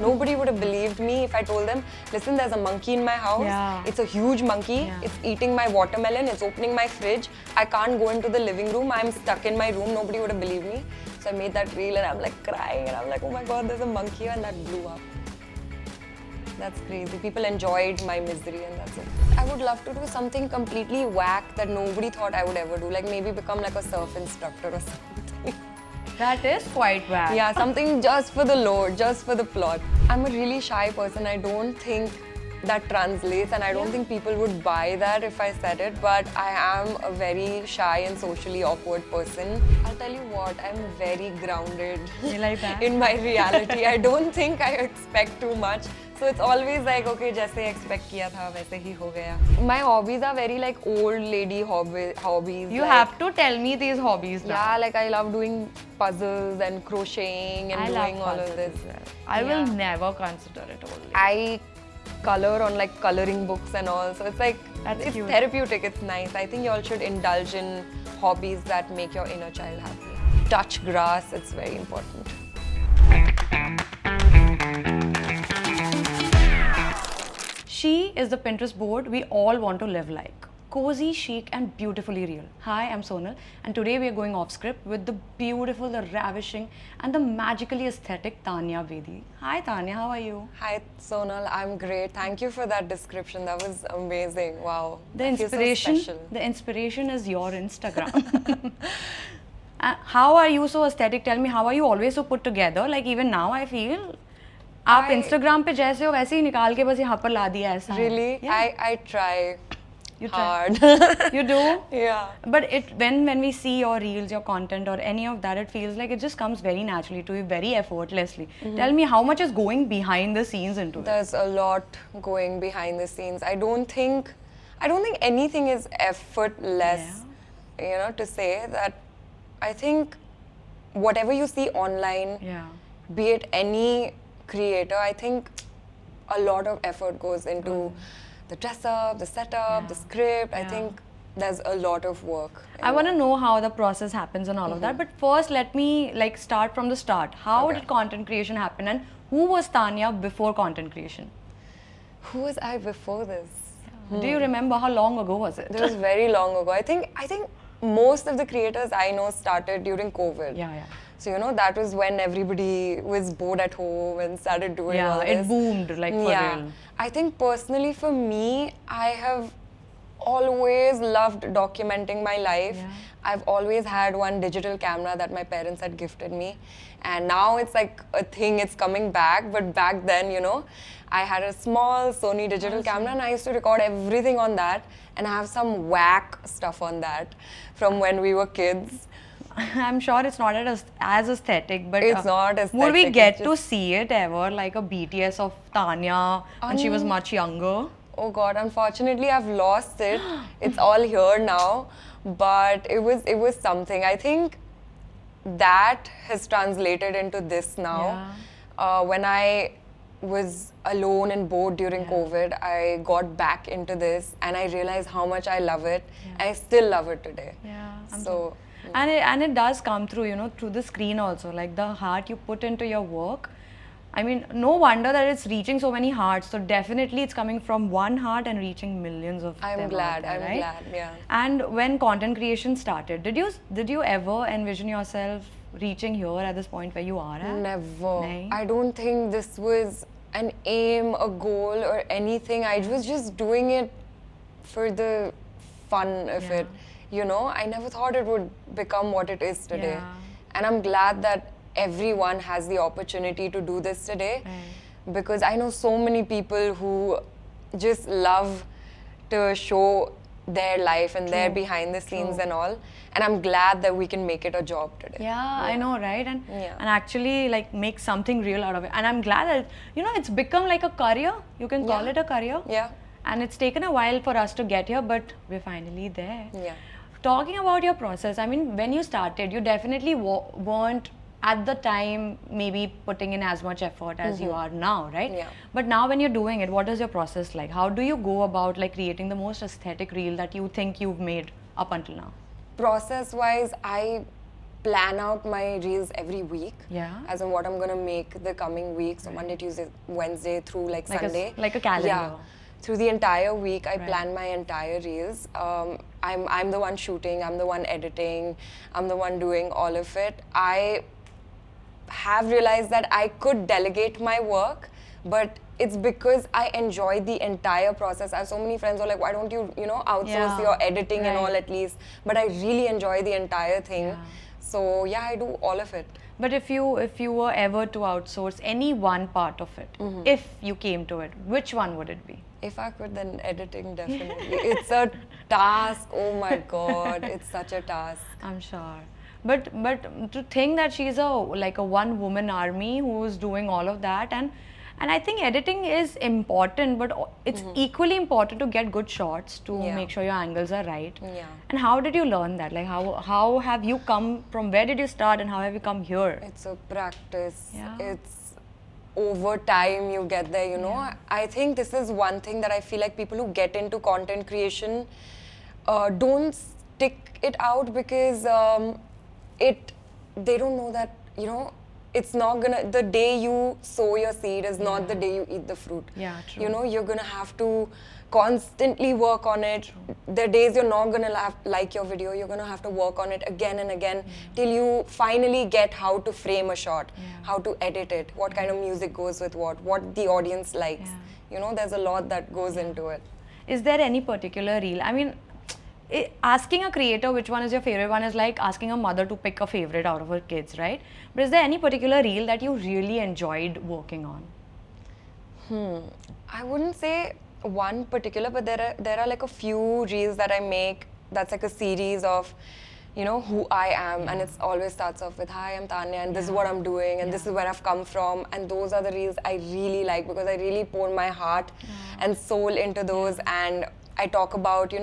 Nobody would have believed me if I told them, listen, there's a monkey in my house. Yeah. It's a huge monkey. Yeah. It's eating my watermelon. It's opening my fridge. I can't go into the living room. I'm stuck in my room. Nobody would have believed me. So I made that reel and I'm like crying and I'm like, oh my God, there's a monkey, and that blew up. That's crazy. People enjoyed my misery and that's it. I would love to do something completely whack that nobody thought I would ever do. Like maybe become like a surf instructor or something. That is quite bad. Yeah, something just for the lore, just for the plot. I'm a really shy person. I don't think that translates, and I don't think people would buy that if I said it, but I am a very shy and socially awkward person. I'll tell you what, I'm very grounded You like that? in my reality. I don't think I expect too much. So it's always like, okay, jaise expect kiya tha, वैसे ही हो गया. My hobbies are very like old lady hobbies. You like, have to tell me these hobbies now. yeah, like I love doing puzzles and crocheting and I doing love all of puzzles this. as well. I will never consider it only. I color on like coloring books and all, so it's like That's it's cute. therapeutic. It's nice. I think you all should indulge in hobbies that make your inner child happy. Touch grass. It's very important. She is the Pinterest board we all want to live like. Cozy, chic and beautifully real. Hi, I'm Sonal and today we are going off script with the beautiful, the ravishing and the magically aesthetic Tanya Bedi. Hi Tanya, how are you? Hi Sonal, I'm great. Thank you for that description. That was amazing. Wow. The I feel so inspiration, special. the inspiration is your Instagram. How are you so aesthetic? Tell me, how are you always so put together? Like even now I feel आप Instagram पे जैसे हो वैसे ही निकाल के बस यहाँ पर ला दिया ऐसा. Really? Yeah. I try. You hard. You do? Yeah. But when we see your reels, your content or any of that, it feels like it just comes very naturally to you, very effortlessly. Tell me how much is going behind the scenes into it? There's a lot going behind the scenes. I don't think anything is effortless. Yeah. You know, to say that. I think whatever you see online, Yeah. be it any creator, I think a lot of effort goes into the dress up, the setup, the script. I think there's a lot of work. I want to know how the process happens and all of that. But first, let me like start from the start. How did content creation happen, and who was Tanya before content creation? Who was I before this? Do you remember how long ago was it? It was very long ago. I think most of the creators I know started during COVID. Yeah. So, you know, that was when everybody was bored at home and started doing all this. It boomed like for real. I think personally for me, I have always loved documenting my life. Yeah. I've always had one digital camera that my parents had gifted me. And now it's like a thing, it's coming back. But back then, you know, I had a small Sony digital camera and I used to record everything on that. And I have some whack stuff on that from when we were kids. I'm sure it's not as aesthetic, but It's not aesthetic. would we get it's to just- see it ever, like a BTS of Tanya when she was much younger? Oh God, unfortunately I've lost it. It's all here now. But it was something. I think that has translated into this now. When I was alone and bored during COVID, I got back into this and I realized how much I love it. I still love it today. So And it does come through, you know, through the screen also, like the heart you put into your work. I mean, no wonder that it's reaching so many hearts. So definitely it's coming from one heart and reaching millions of them I'm out glad, there, right? yeah. And when content creation started, did you ever envision yourself reaching here at this point where you are at? Never. Nahin? I don't think this was an aim, a goal or anything. I was just doing it for the fun of it. You know, I never thought it would become what it is today. And I'm glad that everyone has the opportunity to do this today. Because I know so many people who just love to show their life and their behind the scenes and all. And I'm glad that we can make it a job today. Yeah, I know, right? And actually like make something real out of it. And I'm glad that, you know, it's become like a career. You can call it a career. Yeah. And it's taken a while for us to get here, but we're finally there. Yeah. Talking about your process, I mean, when you started, you definitely weren't at the time maybe putting in as much effort as you are now, right? Yeah. But now when you're doing it, what is your process like? How do you go about like creating the most aesthetic reel that you think you've made up until now? Process-wise, I plan out my reels every week. Yeah. As in what I'm gonna make the coming week. So Monday, Tuesday, Wednesday through like Sunday. Like a calendar. Yeah. Through the entire week, I Right. plan my entire reels. I'm the one shooting, I'm the one editing, I'm the one doing all of it. I have realized that I could delegate my work, but it's because I enjoy the entire process. I have so many friends who are like, why don't you, outsource Yeah. your editing and all Right. at least? But I really enjoy the entire thing. Yeah. So yeah, I do all of it. But if you were ever to outsource any one part of it, if you came to it, which one would it be? If I could, then editing definitely. It's a task. Oh my god, it's such a task. I'm sure. But to think that she's a one woman army who's doing all of that, and I think editing is important, but it's equally important to get good shots, to Yeah. make sure your angles are right. Yeah. And how did you learn that? Like how have you come from, where did you start and how have you come here? It's a practice. Yeah. It's over time you get there, I think this is one thing that I feel like people who get into content creation don't stick it out because they don't know that, it's not gonna, the day you sow your seed is not the day you eat the fruit. Yeah, true. You're gonna have to constantly work on it. There are days you're not gonna like your video, you're gonna have to work on it again and again till you finally get how to frame a shot, how to edit it, what kind of music goes with what the audience likes. There's a lot that goes into it. Is there any particular reel? I mean, asking a creator which one is your favorite one is like asking a mother to pick a favorite out of her kids, right? But is there any particular reel that you really enjoyed working on? I wouldn't say one particular, but there are like a few reels that I make that's like a series of, who I am, and it always starts off with, hi, I'm Tanya, and this is what I'm doing, and this is where I've come from, and those are the reels I really like because I really pour my heart and soul into those, and I talk about,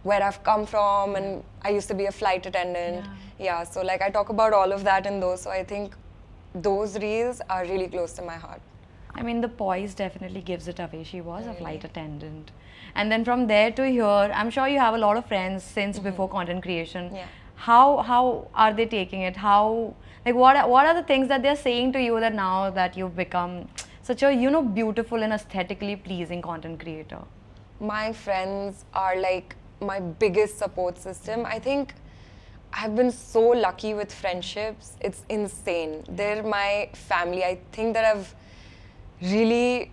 where I've come from, and I used to be a flight attendant. Yeah, so like I talk about all of that in those, so I think those reels are really close to my heart. I mean, the poise definitely gives it away. She was a flight attendant. And then from there to here, I'm sure you have a lot of friends since before content creation. Yeah. How are they taking it? What are the things that they're saying to you that now that you've become such a, beautiful and aesthetically pleasing content creator? My friends are like my biggest support system. I think I've been so lucky with friendships. It's insane. They're my family. I think that I've really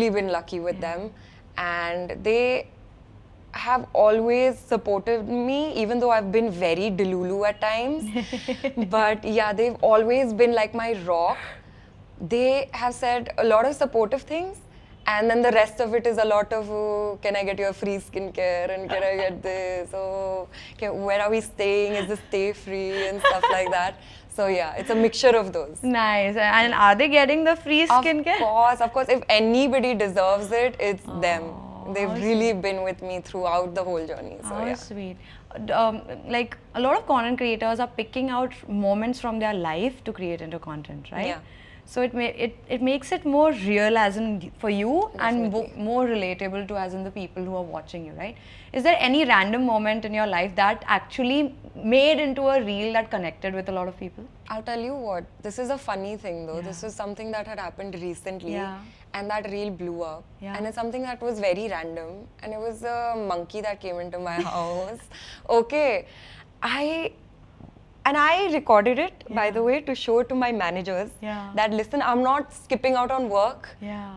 been lucky with them, and they have always supported me, even though I've been very delulu at times. But yeah, they've always been like my rock. They have said a lot of supportive things, and then the rest of it is a lot of, oh, can I get you a free skincare, and can I get this, oh, where are we staying, is this stay free, and stuff like that. So yeah, it's a mixture of those. Nice. And are they getting the free skincare? Of course. If anybody deserves it, it's them. They've really been with me throughout the whole journey. So yeah. Sweet. Like a lot of content creators are picking out moments from their life to create into content, right? Yeah. So it makes it more real as in for you, Definitely. and more relatable to as in the people who are watching you, right? Is there any random moment in your life that actually made into a reel that connected with a lot of people? I'll tell you what, this is a funny thing though. This is something that had happened recently, and that reel blew up. And it's something that was very random, and it was a monkey that came into my house. Okay, I recorded it, by the way, to show it to my managers that, listen, I'm not skipping out on work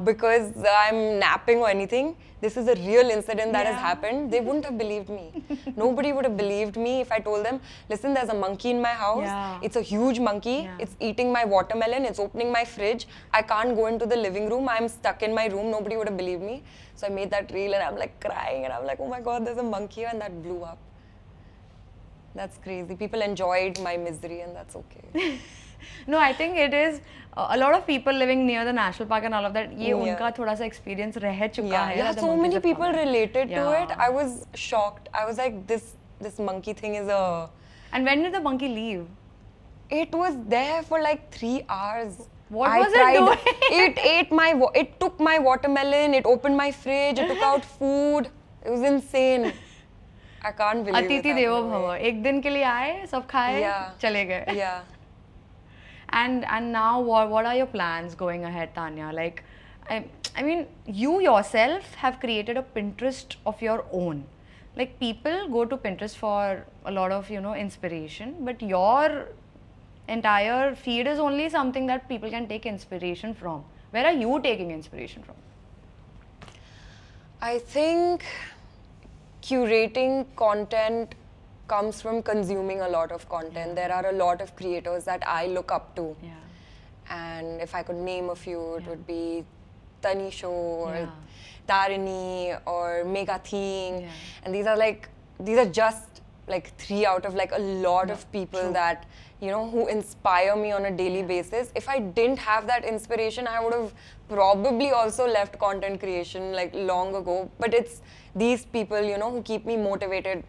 because I'm napping or anything. This is a real incident that has happened. They wouldn't have believed me. Nobody would have believed me if I told them, listen, there's a monkey in my house. It's a huge monkey. It's eating my watermelon. It's opening my fridge. I can't go into the living room. I'm stuck in my room. Nobody would have believed me. So I made that reel, and I'm like crying, and I'm like, oh my God, there's a monkey, and that blew up. That's crazy. People enjoyed my misery, and that's okay. No, I think it is a lot of people living near the national park and all of that. ये उनका थोड़ा सा experience रह चुका है. Yeah, so many people related to it. Yeah. I was shocked. I was like, this monkey thing is a... And when did the monkey leave? It was there for like 3 hours. What was it doing? It took my watermelon. It took my watermelon. It opened my fridge. It took out food. It was insane. I can't believe it's अतिथि देवो happening. भव. एक दिन के लिए आए, सब खाए, Yeah. चले गए. Yeah. And now what are your plans going ahead, Tanya? Like, I mean, you yourself have created a Pinterest of your own. Like, people go to Pinterest for a lot of, you know, inspiration, but your entire feed is only something that people can take inspiration from. Where are you taking inspiration from? I think curating content comes from consuming a lot of content. There are a lot of creators that I look up to. Yeah. And if I could name a few, it would be Tani Show or Yeah. Tarini or Mega Thing. Yeah. And these are just like 3 out of like a lot of people that, you know, who inspire me on a daily basis. If I didn't have that inspiration, I would have probably also left content creation like long ago. But it's these people, you know, who keep me motivated.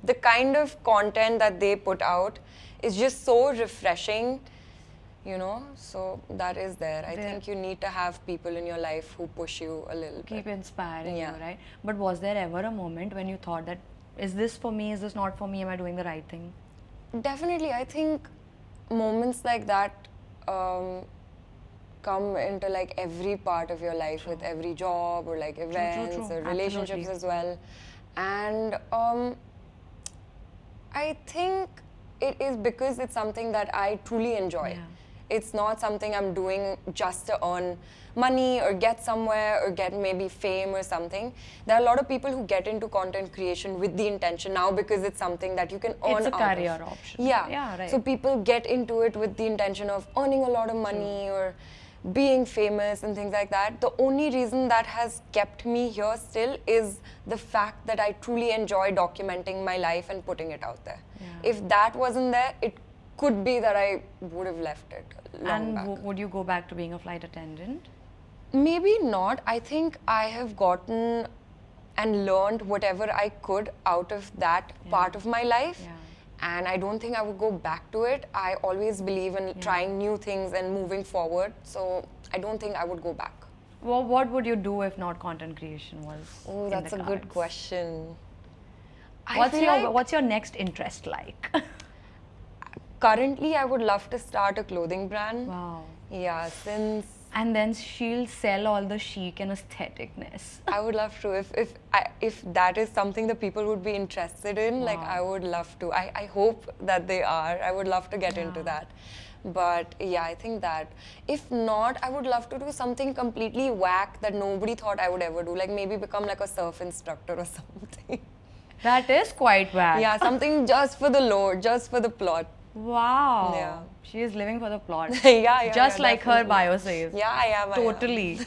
The kind of content that they put out is just so refreshing, you know, so that is there. I think you need to have people in your life who push you a little Keep bit. inspiring Yeah. you, right? But was there ever a moment when you thought that, is this for me, is this not for me, am I doing the right thing? Definitely, I think moments like that come into like every part of your life with every job or like events or relationships Absolutely. as well. And I think it is because it's something that I truly enjoy. Yeah. It's not something I'm doing just to earn money or get somewhere or get maybe fame or something. There are a lot of people who get into content creation with the intention now because it's something that you can earn It's a out career of. option. Yeah. Yeah, right. So people get into it with the intention of earning a lot of money or being famous and things like that. The only reason that has kept me here still is the fact that I truly enjoy documenting my life and putting it out there. Yeah. If that wasn't there, it could be that I would have left it long And back. would you go back to being a flight attendant? Maybe not. I think I have gotten and learned whatever I could out of that part of my life. Yeah. And I don't think I would go back to it. I always believe in trying new things and moving forward. So I don't think I would go back. Well, what would you do if not content creation was? Oh, in that's the a good cards? question. I What's feel your like What's your next interest like? currently I would love to start a clothing brand. Wow. Yeah, since And then she'll sell all the chic and aestheticness. I would love to. If that is something that people would be interested in, like I would love to. I hope that they are. I would love to get into that. But yeah, I think that. If not, I would love to do something completely whack that nobody thought I would ever do. Like maybe become like a surf instructor or something. That is quite bad. Yeah, something just for the lore, just for the plot. Wow. Yeah. She is living for the plot. Yeah, Just yeah, like her definitely. bio says. Yeah, I am. Totally.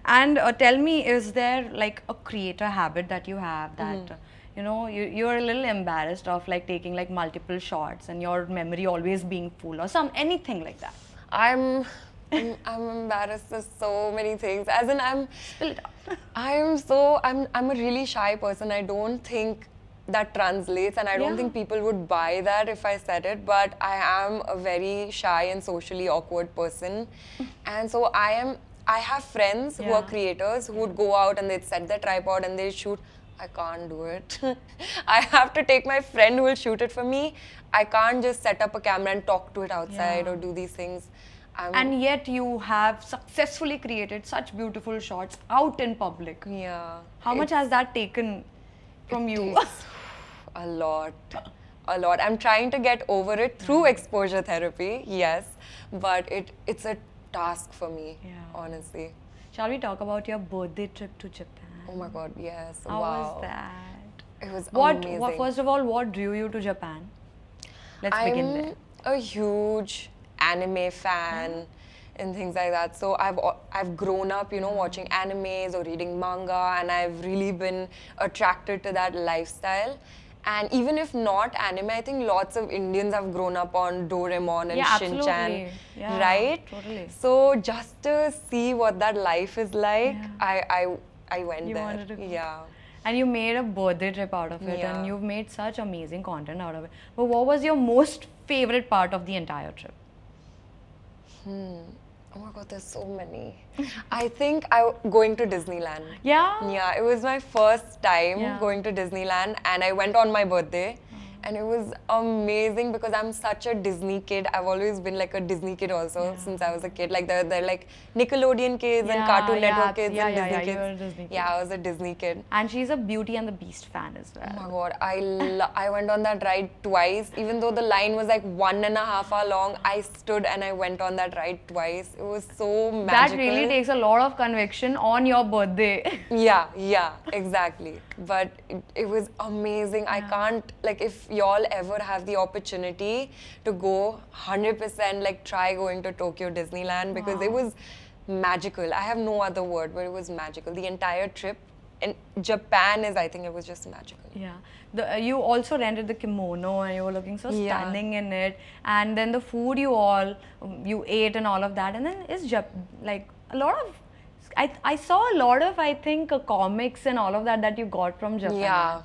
And tell me, is there like a creator habit that you have that, you know, you're a little embarrassed of like taking like multiple shots and your memory always being full or anything like that? I'm embarrassed of so many things. As in, Spill it out. I'm a really shy person. I don't think that translates, and I don't think people would buy that if I said it. But I am a very shy and socially awkward person, and so I have friends who are creators who would go out and they'd set their tripod and they'd shoot. I can't do it. I have to take my friend who will shoot it for me. I can't just set up a camera and talk to it outside or do these things. And yet you have successfully created such beautiful shots out in public. Yeah. How much has that taken from you? A lot. I'm trying to get over it through exposure therapy, yes, but it's a task for me, honestly. Shall we talk about your birthday trip to Japan? Oh my God, yes. How wow. was that? It was Amazing. amazing. First of all, what drew you to Japan? Let's begin there. I'm a huge anime fan and things like that. So I've grown up, you know, watching animes or reading manga, and I've really been attracted to that lifestyle. And even if not anime, I think lots of Indians have grown up on Doraemon and Shin-chan, absolutely. Yeah, right? totally. So just to see what that life is like, I went You there. wanted to go. Yeah. And you made a birthday trip out of it, Yeah. and you've made such amazing content out of it. But what was your most favorite part of the entire trip? Oh my God, there's so many. I think going to Disneyland. Yeah? Yeah, it was my first time Yeah. going to Disneyland, and I went on my birthday. And it was amazing because I'm such a Disney kid. I've always been like a Disney kid also since I was a kid. Like they're like Nickelodeon kids and Cartoon Network kids and Disney kids. You were a Disney kid. Yeah, I was a Disney kid. And she's a Beauty and the Beast fan as well. Oh my God, I went on that ride twice. Even though the line was like 1.5 hours long, I stood and I went on that ride twice. It was so magical. That really takes a lot of conviction on your birthday. Yeah, exactly. But it was amazing. I can't, like, if y'all ever have the opportunity to go 100%, like, try going to Tokyo Disneyland because it was magical. I have no other word, but it was magical. The entire trip in Japan I think it was just magical. Yeah. You also rented the kimono and you were looking so stunning in it. And then the food you ate and all of that. And then it's like a lot of, I saw a lot of, I think, comics and all of that you got from Japan. Yeah.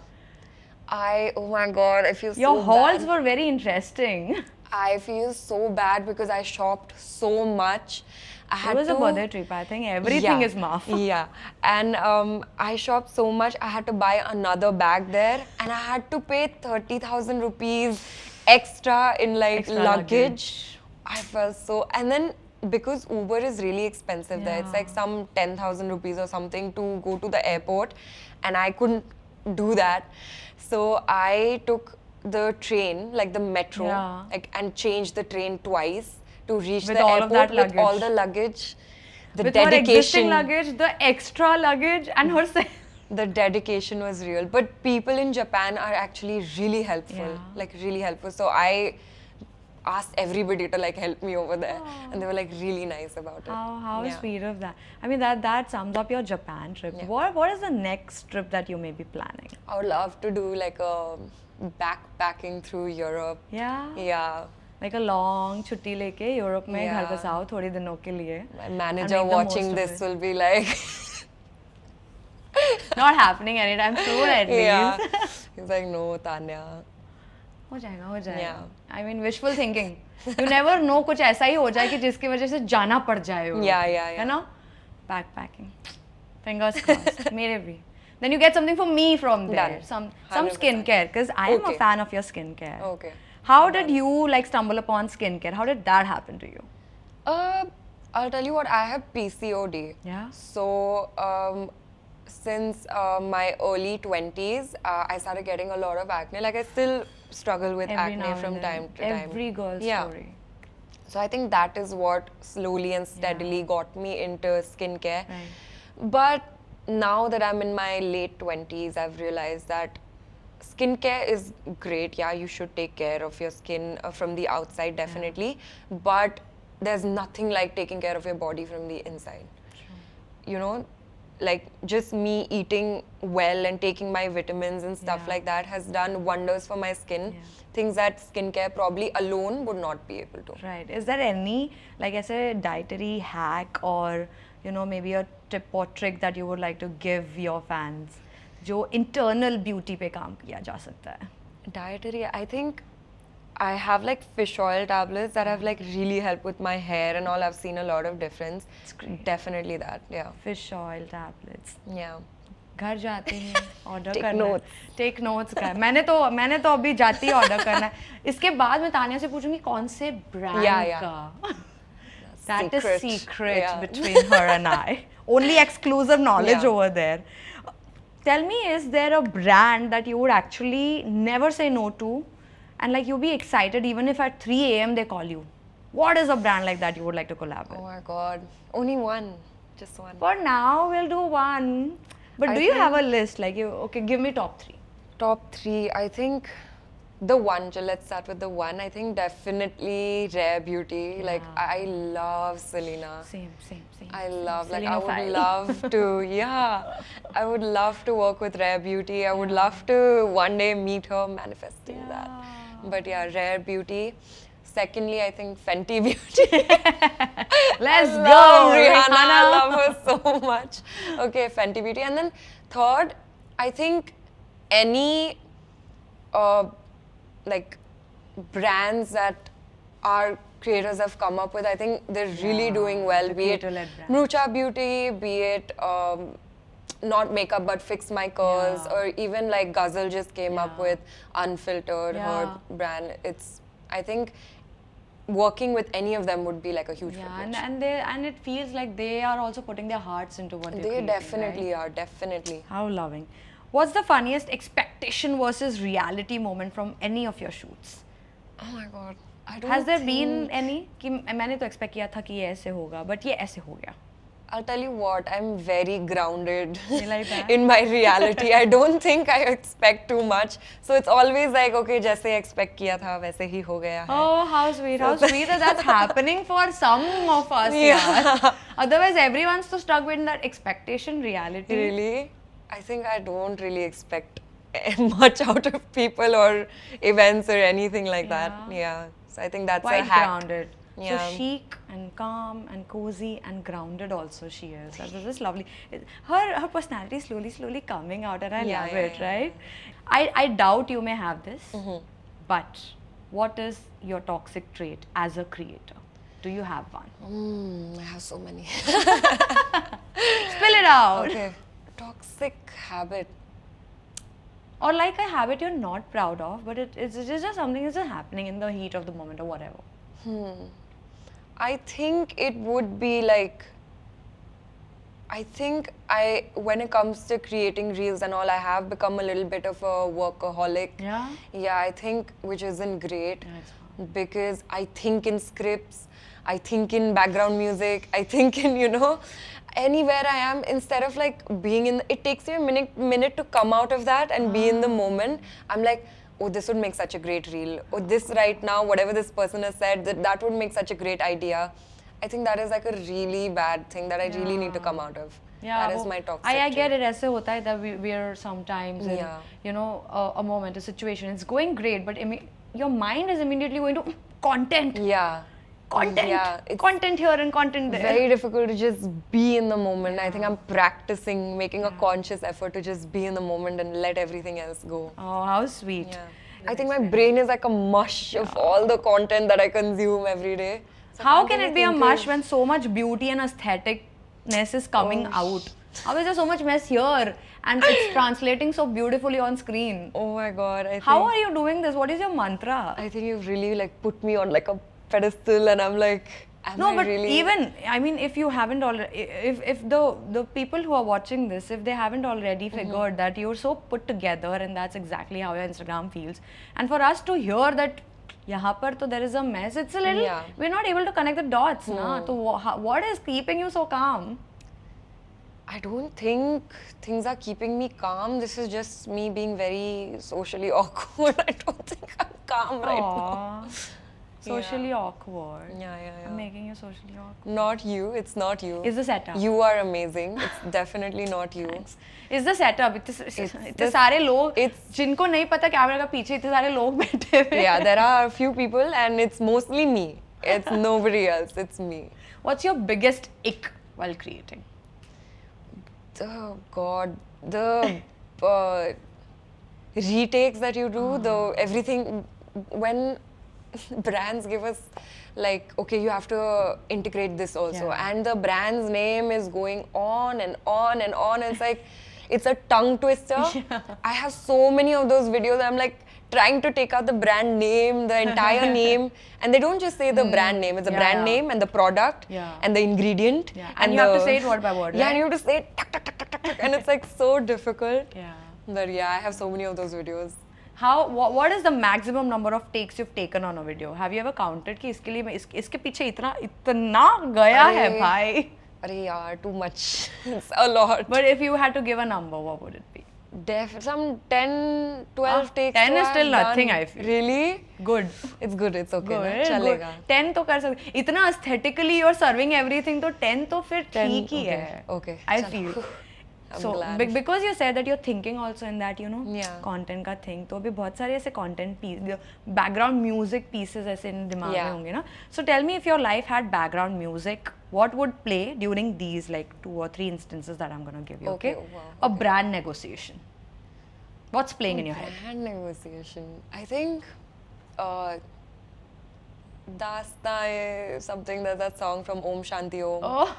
Oh my God, I feel so bad. Your hauls were very interesting. I feel so bad because I shopped so much. It was a birthday trip. I think everything is muff. Yeah. And I shopped so much. I had to buy another bag there. And I had to pay 30,000 rupees extra in like luggage. I felt so... And then because Uber is really expensive there. It's like some 10,000 rupees or something to go to the airport. And I couldn't do that. So I took the train, like the metro, like, and changed the train twice to reach the airport with all the luggage, the with dedication. Her existing luggage, the extra luggage, and her. The dedication was real. But people in Japan are actually really helpful, like really helpful. So I asked everybody to like help me over there, and they were like really nice about it. How sweet of that. I mean, that sums up your Japan trip. What is the next trip that you may be planning? I would love to do like a backpacking through Europe. Yeah. Like a long chutti leke Europe mein ghar pe aao thodi dinon ke liye. My manager watching this will be like not happening anytime soon at least. He's like, no, Tanya. हो जाएगा. I mean, wishful thinking. You never know, कुछ ऐसा ही हो जाए कि जिसकी वजह से जाना पड़ जाए. है ना? Backpacking. Fingers crossed. मेरे भी. Then you get something for me from there. Some skincare, because I am a fan of your skincare. Okay. How did you like stumble upon skincare? How did that happen to you? I'll tell you what. I have PCOD. Yeah. So since my early 20s, I started getting a lot of acne. Like I still struggle with acne from time to time. Every girl's story. So I think that is what slowly and steadily got me into skincare. Right. But now that I'm in my late 20s, I've realized that skincare is great. Yeah, you should take care of your skin from the outside, definitely. But there's nothing like taking care of your body from the inside. True. You know, like just me eating well and taking my vitamins and stuff like that has done wonders for my skin. Things that skincare probably alone would not be able to. Right. Is there any, like I said, dietary hack or, you know, maybe a tip or trick that you would like to give your fans जो internal beauty पे काम किया जा सकता है? Dietary, I think I have like fish oil tablets that have like really helped with my hair and all. I've seen a lot of difference. It's great. Definitely that, yeah. Fish oil tablets. Yeah. घर जाते हैं order Take करना notes. Take notes का मैंने तो अभी जाती order करना है इसके बाद मैं तानिया से पूछूंगी कौन से ब्रांड का that is secret between her and I. Only exclusive knowledge over there. Tell me, is there a brand that you would actually never say no to and like you'll be excited even if at 3 a.m. they call you? What is a brand like that you would like to collab with? Oh my God. Only one. Just one. For now, we'll do one. But do you have a list? Like, okay, give me top 3. Top 3, I think the one, let's start with the one. I think definitely Rare Beauty. Like, I love Selena. Same. I love, like, Selena I would love to, I would love to work with Rare Beauty. I would love to one day meet her, manifesting that. But yeah, Rare Beauty. Secondly, I think Fenty Beauty. Let's go, Rihanna. I love her so much. Okay, Fenty Beauty. And then third, I think any like brands that are creators have come up with, I think they're really doing well. the Be it creator-led brands. Mrucha Beauty, be it not makeup but fix my curls, or even like Ghazal just came up with Unfiltered, her brand. I think working with any of them would be like a huge privilege. And it feels like they are also putting their hearts into what they're creating, Definitely right? are, definitely. How loving. What's the funniest expectation versus reality moment from any of your shoots? Oh my god, I don't Has there think... been any कि मैंने तो expect किया था कि ये ऐसे होगा, but ये ऐसे हो गया? I'll tell you what, I'm very grounded You like that? in my reality. I don't think I expect too much. So it's always like, okay, जैसे expect किया था वैसे ही हो गया है. Oh, how sweet. How sweet that that's happening for some of us. Yeah. Otherwise, everyone's so stuck with that expectation reality. Really? I think I don't really expect much out of people or events or anything like that. Yeah. So I think that's Quite a hack. grounded. Yeah. So chic and calm and cozy and grounded also she is. That is just lovely. Her personality is slowly coming out, and I love it, right? I doubt you may have this, but what is your toxic trait as a creator? Do you have one? I have so many. Spill it out. Okay. Toxic habit. Or like a habit you're not proud of, but it's just something that's just happening in the heat of the moment or whatever. I think it would be like, when it comes to creating reels and all, I have become a little bit of a workaholic. Yeah? Yeah, I think, which isn't great. Yeah, it's Because I think in scripts, I think in background music, I think in, anywhere I am, instead of like being in, it takes me a minute to come out of that and be in the moment. I'm like, oh, this would make such a great reel. Oh, this right now, whatever this person has said, that would make such a great idea. I think that is like a really bad thing that I really need to come out of. Yeah, that is my toxic I get trait. it. ऐसे होता है that we are sometimes in, a moment, a situation. It's going great, but your mind is immediately going to content. Yeah. Content. Yeah, it's content here and content there. very difficult to just be in the moment. I think I'm practicing, making a conscious effort to just be in the moment and let everything else go. Oh, how sweet. Yeah. I think my brain is like a mush of all the content that I consume every day. So How can it be a mush when so much beauty and aestheticness is coming out? How is there so much mess here and it's translating so beautifully on screen? Oh my god. How are you doing this? What is your mantra? I think you've really like put me on like a pedestal and I'm like, even, I mean, if you haven't already, if the people who are watching this, if they haven't already figured that you're so put together and that's exactly how your Instagram feels, and for us to hear that yahan par to there is a mess, it's a little, we're not able to connect the dots, na? So what is keeping you so calm? I don't think things are keeping me calm. This is just me being very socially awkward. I don't think I'm calm right now. Socially awkward. Yeah. I'm making you socially awkward. Not you. It's not you. It's the setup. You are amazing. It's definitely not you. It's the setup. इतने सारे लोग जिनको नहीं पता camera का पीछे इतने सारे लोग बैठे हुए. Yeah, there are a few people and it's mostly me. It's nobody else. It's me. What's your biggest ick while creating? Oh God, the retakes that you do, everything when brands give us like, okay, you have to integrate this also, and the brand's name is going on and on and on. It's like, it's a tongue twister. I have so many of those videos. I'm like trying to take out the brand name, the entire name, and they don't just say the brand name. It's the brand name and the product and the ingredient. And you have to say it word by word. Yeah, and you have to say it tuck, tuck, tuck, tuck, tuck, tuck, and it's like so difficult. Yeah. But yeah, I have so many of those videos. What is the maximum number of takes you've taken on a video? Have you ever counted कि इसके लिए मैं इसके पीछे इतना गया है भाई? अरे यार, too much. It's a lot. But if you had to give a number, what would it be? Some 10, 12 takes. 10 is still nothing, I feel. Really? Good. It's good. It's okay. Good. चलेगा. 10 तो कर सकते. इतना aesthetically you're serving everything, तो 10 तो फिर ठीक ही है. Okay. I feel. So because you said that you're thinking also in that, content का thing, तो अभी बहुत सारे ऐसे content piece, background music pieces ऐसे दिमाग में होंगे ना. So tell me, if your life had background music, what would play during these like 2 or 3 instances that I'm gonna give you? Okay. Wow, A brand negotiation. What's playing in your head? Brand negotiation. I think Dasta something, that song from Om Shanti Om. Oh,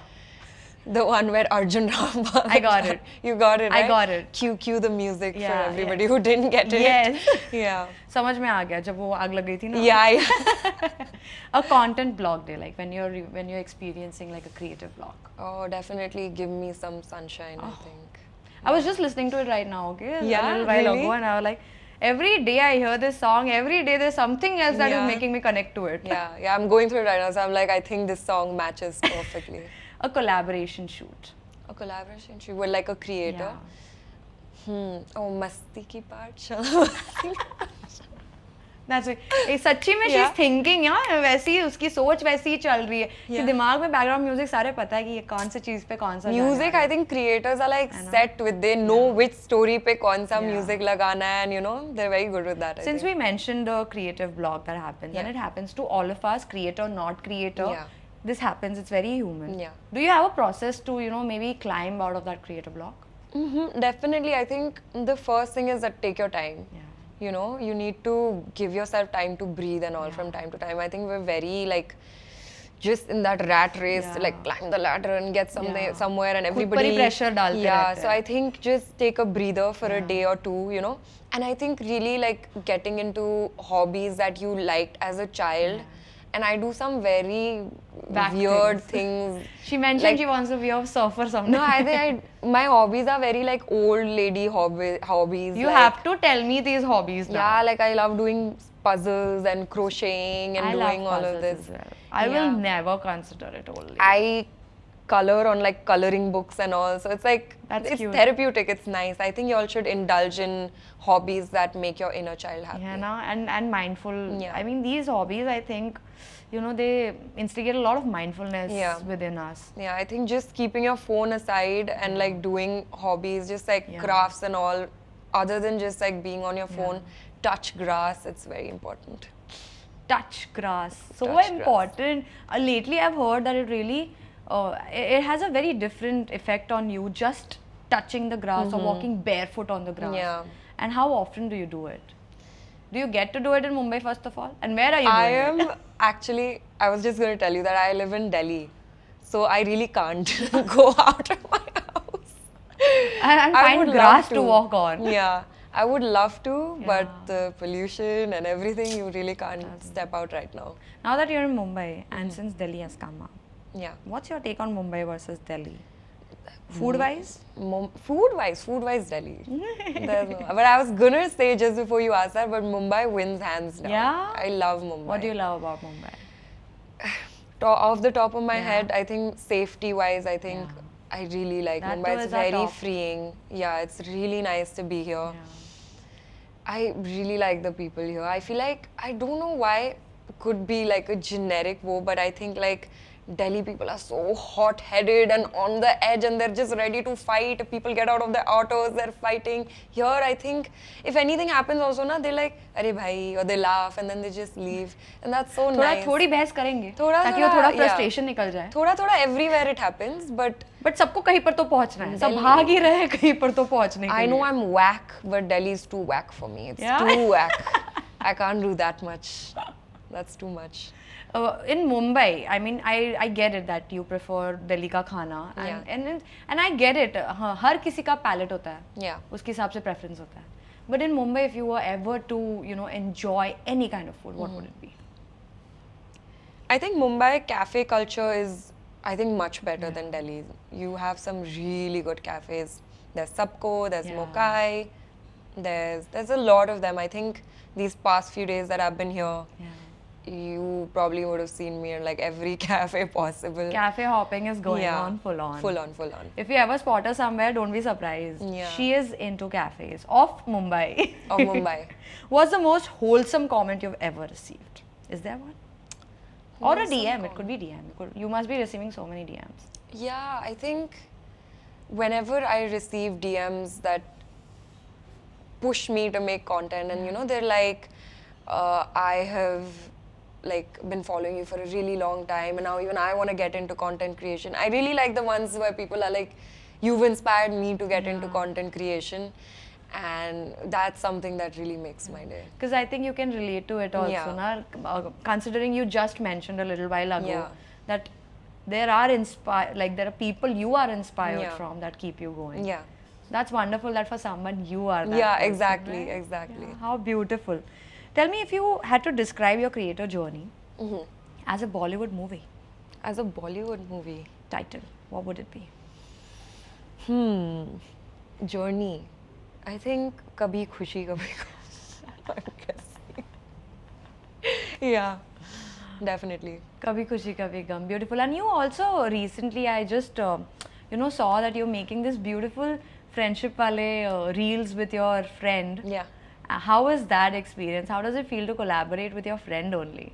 The one where Arjun Ramba. I got it. You got it, right? I got it. Cue the music for Yeah, everybody yes. who didn't get it. Yes. Yeah. समझ में आ गया जब वो आग लग गई थी ना. Yeah. A content block day, like when you're experiencing like a creative block. Oh, definitely give me some sunshine, I think. I was just listening to it right now, okay? Yeah, a little while really? ago, and I was like, every day I hear this song, every day there's something else that is Yeah. making me connect to it. Yeah, I'm going through it right now, so I'm like, I think this song matches perfectly. A collaboration shoot. A collaboration, she was like a creator. Oh, Masti ki part. That's it. सच्ची में Yeah. she's thinking यार वैसी ही उसकी सोच वैसी ही चल रही है कि Yeah. दिमाग में background music सारे पता है कि ये कौन सी चीज पे कौन सा Music, I think creators are like set with, they know which story pe kaun sa Yeah. music lagana hai, and you know, they're very good with that. I Since think. we mentioned the creative block that happens, and Yeah. it happens to all of us, creator, not creator, Yeah. this happens, it's very human. Yeah. Do you have a process to, you know, maybe climb out of that creative block? Definitely, I think the first thing is that take your time. Yeah. You know, you need to give yourself time to breathe and all from time to time. I think we're very like just in that rat race, Yeah. like climb the ladder and get Yeah. somewhere, and खुद पर ही everybody. pressure डालते Yeah, रहते so हैं. I think just take a breather for a day or two, you know. And I think really like getting into hobbies that you liked as a child. And I do some very Back weird things. things. She mentioned Like- she wants to be a surfer someday. No, I think my hobbies are very like old lady hobbies. You like, have to tell me these hobbies now. Yeah, like I love doing puzzles and crocheting and I doing love all of puzzles this. as well. I will never consider it only. I color on like coloring books and all, so it's like That's it's cute. therapeutic. It's nice. I think you all should indulge in hobbies that make your inner child happy. Yeah, na? And mindful. Yeah. I mean, these hobbies, I think, you know, they instigate a lot of mindfulness Yeah. within us. Yeah, I think just keeping your phone aside and like doing hobbies, just like Yeah. crafts and all, other than just like being on your phone, touch grass. It's very important. Touch grass, so Touch important. Lately, I've heard that it really, it has a very different effect on you just touching the grass or walking barefoot on the grass. Yeah. And how often do you do it? Do you get to do it in Mumbai first of all? And where are you I doing it? am actually, I was just going to tell you that I live in Delhi. So I really can't go out of my house. And I find would grass love to walk on. Yeah, I would love to, Yeah. but the pollution and everything, you really can't step out right now. Now that you're in Mumbai and since Delhi has come up, Yeah. what's your take on Mumbai versus Delhi? Food wise? Food-wise, Delhi. There's no, but I was gonna say just before you asked that, but Mumbai wins hands down. Yeah? I love Mumbai. What do you love about Mumbai? Off the top of my Yeah. head, I think safety-wise, I think I really like That Mumbai. too It's is our very top. freeing. Yeah, it's really nice to be here. I really like the people here. I feel like, I don't know why, could be like a generic wo, but I think like Delhi people are so hot-headed and on the edge and they're just ready to fight. If people get out of their autos, they're fighting. Here, I think if anything happens also, na, they're like, "Arey bhai," or they laugh and then they just leave. And that's so nice. थोड़ी बहस करेंगे थोड़ा ताकि वो थोड़ा, थोड़ा yeah. frustration निकल जाए. थोड़ा everywhere it happens, but But सबको कहीं पर तो पहुंचना है. सब Delhi- भाग ही रहे हैं कहीं पर तो पहुंचने के I know लिए. I'm whack, but Delhi's too whack for me. It's Yeah? too whack. I can't do that much. That's too much. In Mumbai, I mean, I get it that you prefer Delhi का खाना and I get it. हाँ, हर किसी का palate होता है. Yeah. उसके हिसाब से preference होता है. But in Mumbai, if you were ever to, you know, enjoy any kind of food, what would it be? I think Mumbai cafe culture is, I think, much better than Delhi. You have some really good cafes. There's Sabko, there's Yeah. Mokai, there's a lot of them. I think these past few days that I've been here, you probably would have seen me in like every cafe possible. Cafe hopping is going Yeah. on full on. Full on. If you ever spot her somewhere, don't be surprised. Yeah. She is into cafes of Mumbai. Of Mumbai. What's the most wholesome comment you've ever received? Is there one? Or a Wholesome DM. It could be DM. You must be receiving so many DMs. Yeah, I think whenever I receive DMs that push me to make content, and you know, they're like, I have like been following you for a really long time, and now even I want to get into content creation. I really like the ones where people are like, you've inspired me to get into content creation. and that's something that really makes my day. Because I think you can relate to it also, Yeah. considering you just mentioned a little while ago Yeah. that there are there are people you are inspired Yeah. from that keep you going. Yeah. That's wonderful that for someone you are that Yeah, person, exactly, right? exactly. Yeah, how beautiful. Tell me, if you had to describe your creator journey as a Bollywood movie As a Bollywood movie, title, what would it be? journey, I think Kabhi Khushi Kabhi Gum. I'm guessing. Yeah, definitely. Kabhi Khushi Kabhi Gum, beautiful. And you also recently, I just saw that you're making this beautiful friendship wale reels with your friend. Yeah. How was that experience? How does it feel to collaborate with your friend only?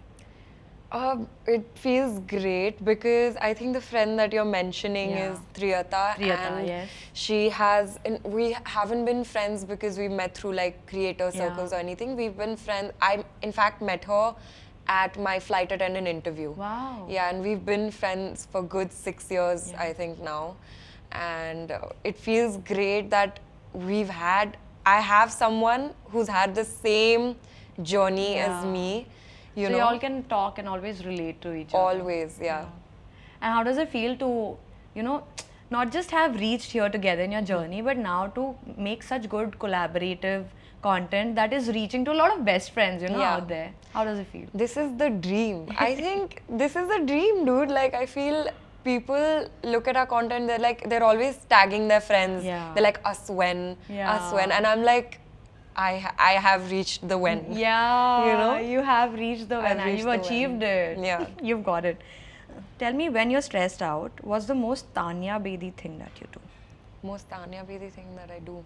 It feels great because I think the friend that you're mentioning Yeah. is Triyata, Triyata, and yes. she has. We haven't been friends because we met through like creator circles Yeah. or anything. We've been friends. I in fact met her at my flight attendant interview. Wow. Yeah, and we've been friends for good 6 years, Yeah. I think now, and it feels great that I have someone who's had the same journey as Yeah. me. You So know, you all can talk and always relate to each other. always, yeah. And how does it feel to, not just have reached here together in your journey, but now to make such good collaborative content that is reaching to a lot of best friends, Yeah. out there? How does it feel? This is the dream. I think this is the dream, dude. Like, I feel people look at our content, they're always tagging their friends. Yeah. They're like, us when, Yeah. us when. And I'm like, I have reached the when. Yeah, You know? you have reached the I've when and reached you've the achieved when. it. Yeah. You've got it. Tell me, when you're stressed out, what's the most Tanya Bedi thing that you do? Most Tanya Bedi thing that I do.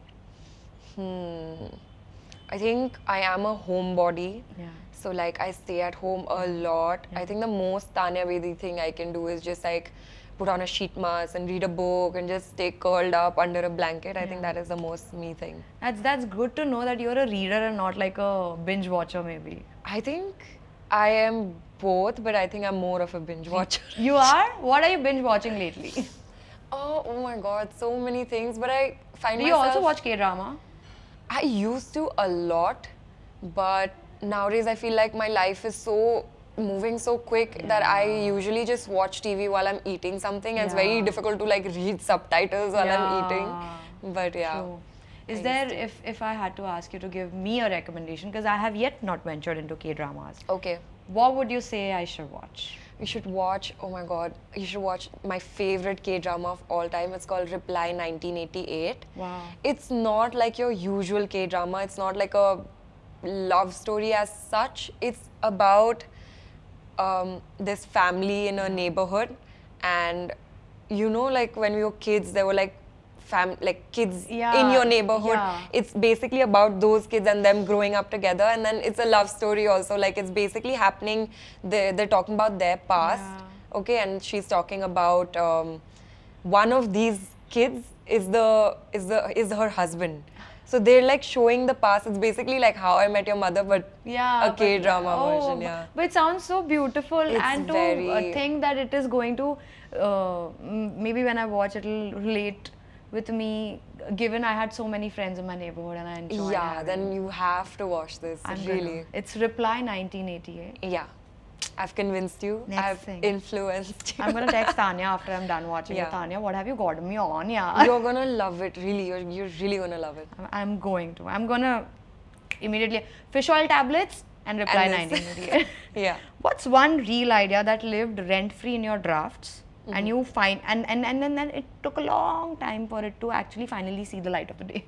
I think I am a homebody. Yeah. So like I stay at home a lot. I think the most Tanya Bedi thing I can do is just like put on a sheet mask and read a book and just stay curled up under a blanket. I think that is the most me thing. That's good to know that you're a reader and not like a binge watcher maybe. I think I am both, but I think I'm more of a binge watcher. You are? What are you binge watching lately? Oh my god, so many things. But I find Do you myself... also watch K-drama? I used to a lot, but nowadays I feel like my life is so moving so quick that I usually just watch TV while I'm eating something. And it's very Yeah. difficult to like read subtitles while I'm eating. But yeah. True. Is there, if I had to ask you to give me a recommendation, because I have yet not ventured into K-dramas, Okay. what would you say I should watch? You should watch, oh my god, you should watch my favorite K-drama of all time. It's called Reply 1988. Wow. It's not like your usual K-drama. It's not like a love story as such. It's about this family in a neighborhood, and like when we were kids, there were like kids in Yeah, your neighborhood. yeah. It's basically about those kids and them growing up together, and then it's a love story also. Like it's basically happening. They're talking about their past, okay, and she's talking about one of these kids is her husband. So they're like showing the past. It's basically like How I Met Your Mother, but a K-drama version. Yeah. But it sounds so beautiful, It's and to very- think that it is going to maybe when I watch it'll relate with me, given I had so many friends in my neighborhood and I enjoyed Yeah, having. then you have to watch this. I'm Really. gonna. It's Reply 1988. Yeah. I've convinced you. Next I've thing. influenced you. I'm gonna text Tanya after I'm done watching Yeah. it. Tanya, what have you got me on? Yeah. You're gonna love it. Really, you're really gonna love it. I'm going to. I'm gonna immediately fish oil tablets and Reply And this. 1988. Yeah. What's one real idea that lived rent free in your drafts and you find and then it took a long time for it to actually finally see the light of the day?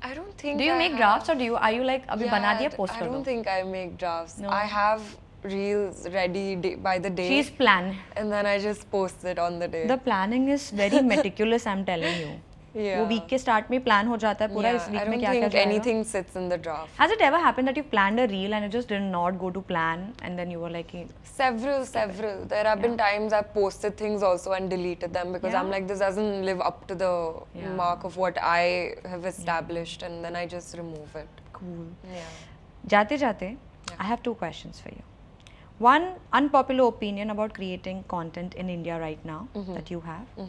I don't think. Do you I make have- drafts or are you like abhi bana diya post I kar do? don't think I make drafts. No. I have reels ready by the day. She's plan. And then I just post it on the day. The planning is very meticulous, I'm telling you. Yeah. वो week के start में plan हो जाता है पूरा Yeah, इस week I में don't क्या क्या think जाएगा. anything sits in the draft. Has it ever happened that you planned a reel and it just did not go to plan and then you were like, Several. There have been times I've posted things also and deleted them because I'm Yeah. like, this doesn't live up to the Yeah. mark of what I have established, and then I just remove it. cool. Yeah. Jate jate, I have two questions for you. One unpopular opinion about creating content in India right now that you have.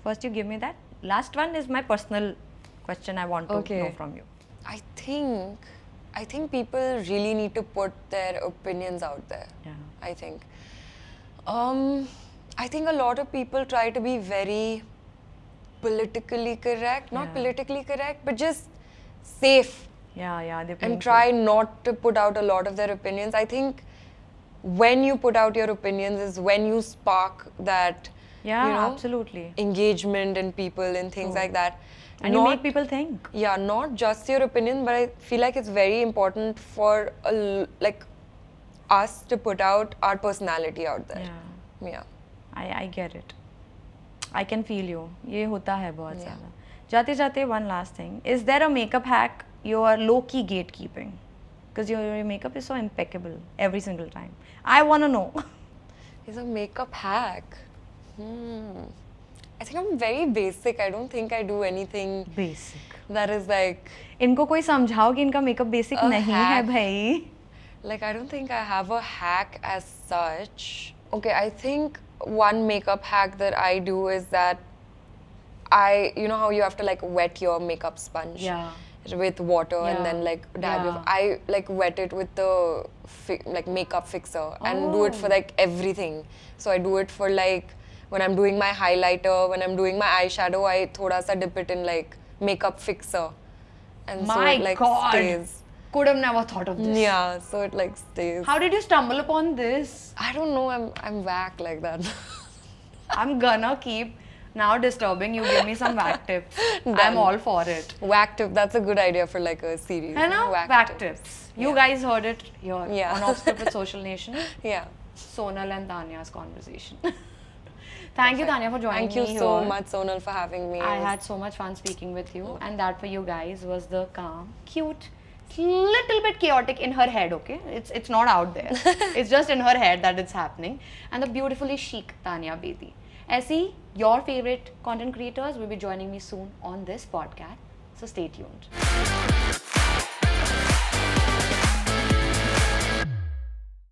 First, you give me that. Last one is my personal question I want to Okay. know from you. I think people really need to put their opinions out there. Yeah. I think. I think a lot of people try to be very politically correct, not Yeah. politically correct, but just safe Yeah, they're and try not to put out a lot of their opinions. I think when you put out your opinions is when you spark that, Yeah, you know, absolutely. engagement in people and things like that. And you make people think. Yeah, not just your opinion, but I feel like it's very important for like us to put out our personality out there. Yeah. I get it. I can feel you. ये होता है बहुत ज़्यादा. जाते जाते one last thing. Is there a makeup hack you are low-key gatekeeping? Because your makeup is so impeccable every single time. I want to know. It's a makeup hack. I think I'm very basic. I don't think I do anything Basic. that is like इनको कोई समझाओ कि इनका makeup basic नहीं है भाई. Like, I don't think I have a hack as such. Okay, I think one makeup hack that I do is that you know how you have to like wet your makeup sponge Yeah. with water and then like dab your, Yeah. I like wet it with the like makeup fixer and do it for like everything. So I do it for like when I'm doing my highlighter, when I'm doing my eyeshadow, I thoda sa dip it in like makeup fixer. And so My it like God. stays. Could have never thought of this. Yeah, so it like stays. How did you stumble upon this? I don't know, I'm whack like that. I'm gonna keep now disturbing you. Give me some whack tips. I'm all for it. Whack tip, that's a good idea for like a series. I know, whack tips. You guys heard it here Yeah. on Off Script with Social Nation. Yeah. Sonal and Tanya's conversation. Thank you, Tanya, for joining me. Thank you so here. much, Sonal, for having me. I had so much fun speaking with you, and that for you guys was the calm, cute, little bit chaotic in her head. Okay, it's not out there. It's just in her head that it's happening, and the beautifully chic Tanya Bedi. ऐसी your favorite content creators will be joining me soon on this podcast. So stay tuned.